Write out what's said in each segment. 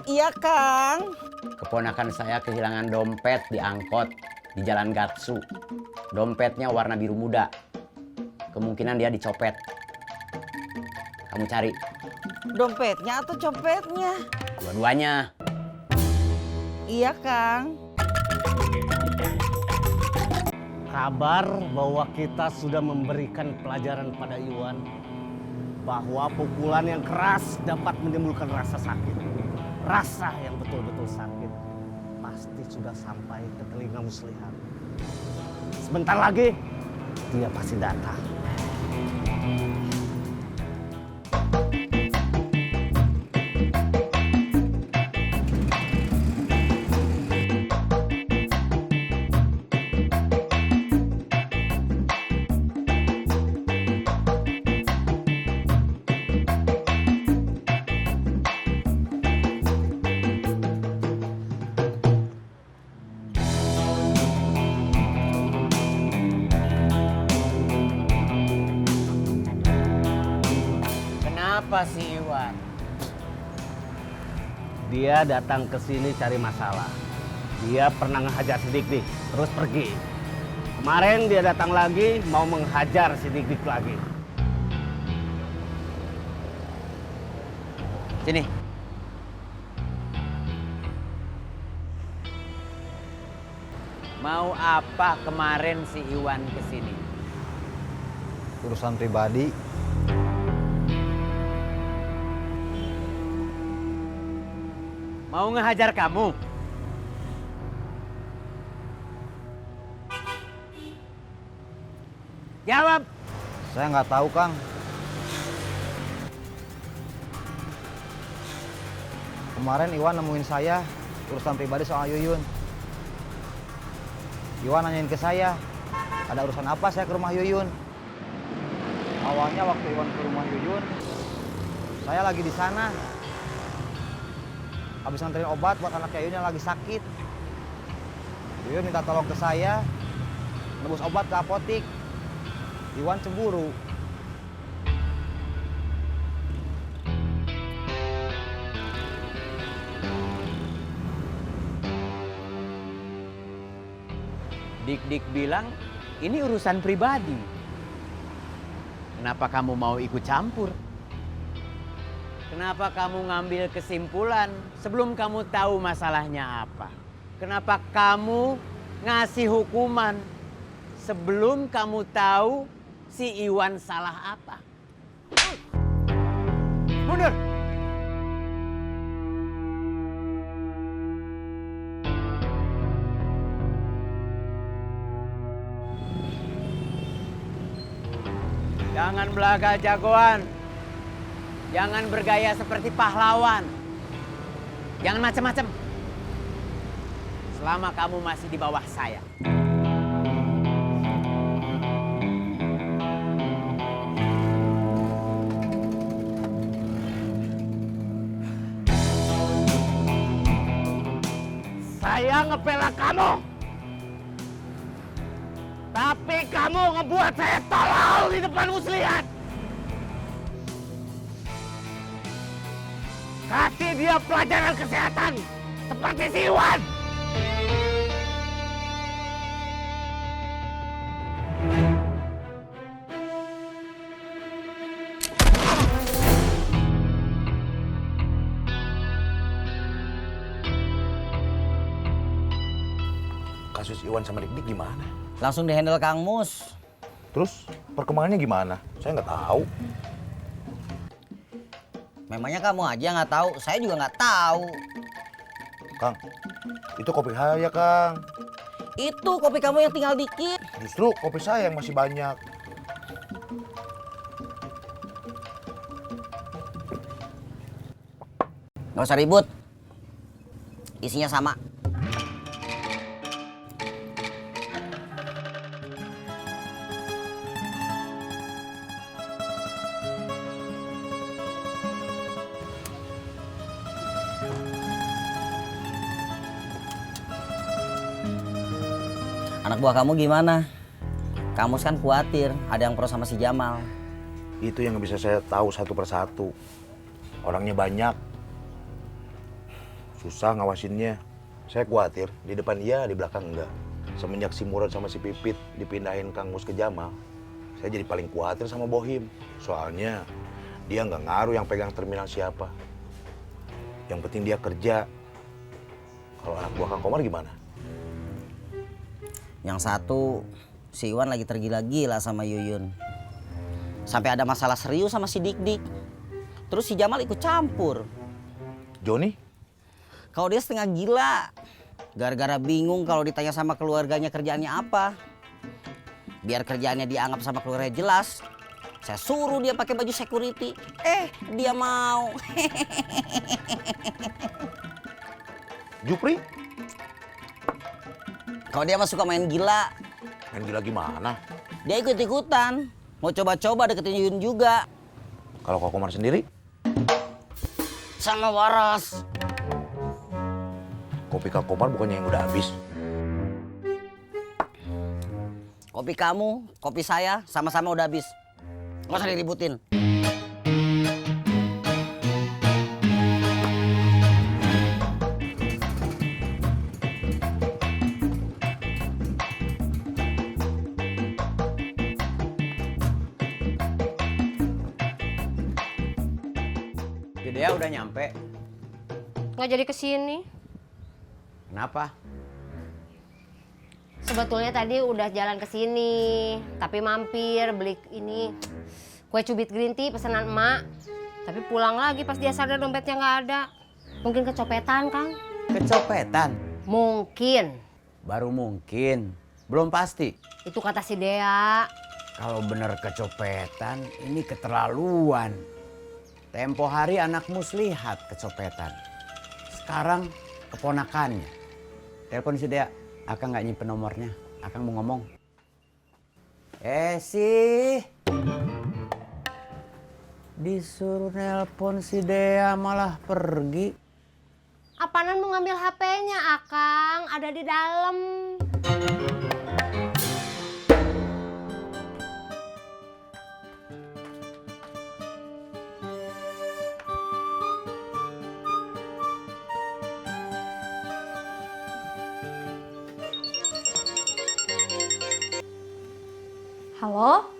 Iya, Kang. Keponakan saya kehilangan dompet di angkot di Jalan Gatsu. Dompetnya warna biru muda. Kemungkinan dia dicopet. Kamu cari. Dompetnya atau copetnya? Dua-duanya. Iya, Kang. Kabar bahwa kita sudah memberikan pelajaran pada Iwan bahwa pukulan yang keras dapat menimbulkan rasa sakit. Rasa yang betul-betul sakit pasti sudah sampai ke telinga Muslihat. Sebentar lagi dia pasti datang. Kenapa si Iwan? Dia datang ke sini cari masalah. Dia pernah ngehajar si Dik-Dik, terus pergi. Kemarin dia datang lagi mau menghajar si Dik-Dik lagi. Sini. Mau apa kemarin si Iwan kesini? Urusan pribadi. Mau ngehajar kamu? Jawab. Saya nggak tahu, Kang. Kemarin Iwan nemuin saya urusan pribadi soal Yuyun. Iwan nanyain ke saya, ada urusan apa saya ke rumah Yuyun. Awalnya waktu Iwan ke rumah Yuyun, saya lagi di sana. Habis nganterin obat buat anak Yuyun yang lagi sakit. Yuyun minta tolong ke saya, nebus obat ke apotik. Iwan cemburu. Dik-Dik bilang ini urusan pribadi. Kenapa kamu mau ikut campur? Kenapa kamu ngambil kesimpulan sebelum kamu tahu masalahnya apa? Kenapa kamu ngasih hukuman sebelum kamu tahu si Iwan salah apa? Mundur! Jangan belaga jagoan. Jangan bergaya seperti pahlawan. Jangan macam-macam. Selama kamu masih di bawah saya. Saya ngepela kamu. Tapi kamu ngebuat saya tolol di depan Muslihat. Kasih dia pelajaran kesehatan seperti si Iwan. Kasus Iwan sama Dik-Dik gimana? Langsung dihandle Kang Mus. Terus perkembangannya gimana? Saya nggak tahu. Memangnya kamu aja nggak tahu, saya juga nggak tahu. Kang, itu kopi saya, Kang. Itu kopi kamu yang tinggal dikit. Justru kopi saya yang masih banyak. Nggak usah ribut. Isinya sama. Anak buah kamu gimana? Kamu kan khawatir ada yang pro sama si Jamal. Itu yang bisa saya tahu satu persatu. Orangnya banyak. Susah ngawasinnya. Saya khawatir di depan iya, di belakang enggak. Semenjak si Murad sama si Pipit dipindahin Kang Mus ke Jamal, saya jadi paling khawatir sama Bohim. Soalnya dia nggak ngaruh yang pegang terminal siapa. Yang penting dia kerja. Kalau anak buah Kang Komar gimana? Yang satu, si Iwan lagi tergila-gila sama Yuyun. Sampai ada masalah serius sama si Dik-Dik. Terus si Jamal ikut campur. Joni? Kalau dia setengah gila. Gara-gara bingung kalau ditanya sama keluarganya kerjaannya apa. Biar kerjaannya dianggap sama keluarganya jelas, saya suruh dia pakai baju security. Dia mau. Jupri? Kalau dia mah suka main gila. Main gila gimana? Dia ikut-ikutan. Mau coba-coba deketin Yuyun juga. Kalau Kang Komar sendiri? Sama waras. Kopi Kang Komar bukannya yang udah habis? Kopi kamu, kopi saya, sama-sama udah habis. Nggak usah diributin. Dedea udah nyampe. Nggak jadi kesini. Kenapa? Sebetulnya tadi udah jalan ke sini, tapi mampir beli ini kue cubit green tea pesanan emak. Tapi pulang lagi pas dia sadar dompetnya nggak ada. Mungkin kecopetan, Kang. Kecopetan? Mungkin. Baru mungkin. Belum pasti. Itu kata si Dea. Kalau bener kecopetan, ini keterlaluan. Tempo hari anak Mus lihat kecopetan. Sekarang keponakannya. Telepon si Dea. Akang nggak nyimpen nomornya. Akang mau ngomong. Sih. Disuruh nelpon si Dea malah pergi. Apaanan mau ngambil HP-nya, Akang? Ada di dalam. Halo?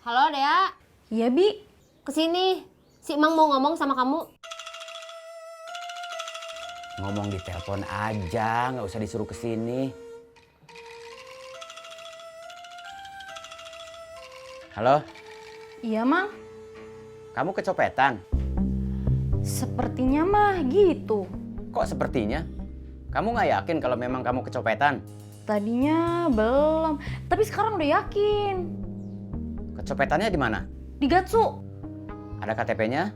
Halo, Dea. Iya, Bi. Kesini. Si Emang mau ngomong sama kamu. Ngomong di telepon aja, nggak usah disuruh kesini. Halo, Iya, Mang. kamu kecopetan? Sepertinya mah gitu. Kok sepertinya? Kamu nggak yakin kalau memang kamu kecopetan? Tadinya belum, tapi sekarang udah yakin. Kecopetannya di mana? Di Gatsu. Ada KTP-nya?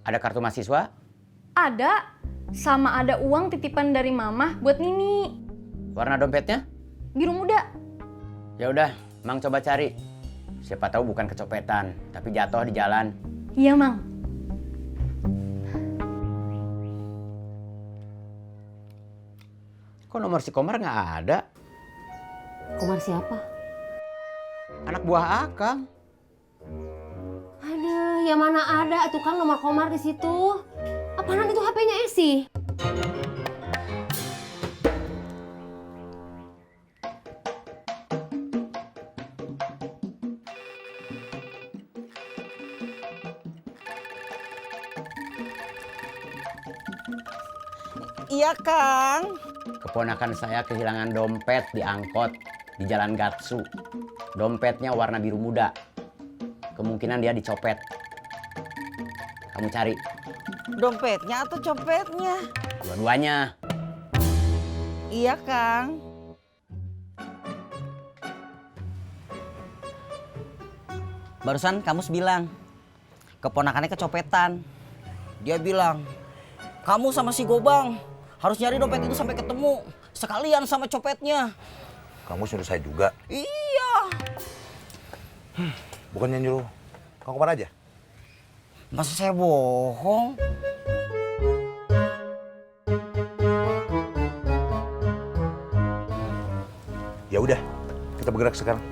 Ada kartu mahasiswa? Ada. Sama ada uang titipan dari Mama buat Nini. Warna dompetnya? Biru muda. Ya udah, Mang coba cari. Siapa tahu bukan kecopetan, tapi jatuh di jalan. Iya, Mang. Kok nomor si Komar nggak ada? Komar siapa? Anak buah Akang. Aduh, ya mana ada tuh kan nomor Komar di situ. Apaan itu HP-nya Esi? Iya, Kang. Keponakan saya kehilangan dompet di angkot di Jalan Gatsu. Dompetnya warna biru muda. Kemungkinan dia dicopet. Kamu cari. Dompetnya atau copetnya? Dua-duanya. Iya, Kang. Barusan Kamus bilang, keponakannya kecopetan. Dia bilang, kamu sama si Gobang harus nyari dompet itu sampai ketemu. Sekalian sama copetnya. Kamu suruh saya juga. Iya. Bukannya nyuruh Kang Komar aja? Masa saya bohong? Ya udah, kita bergerak sekarang.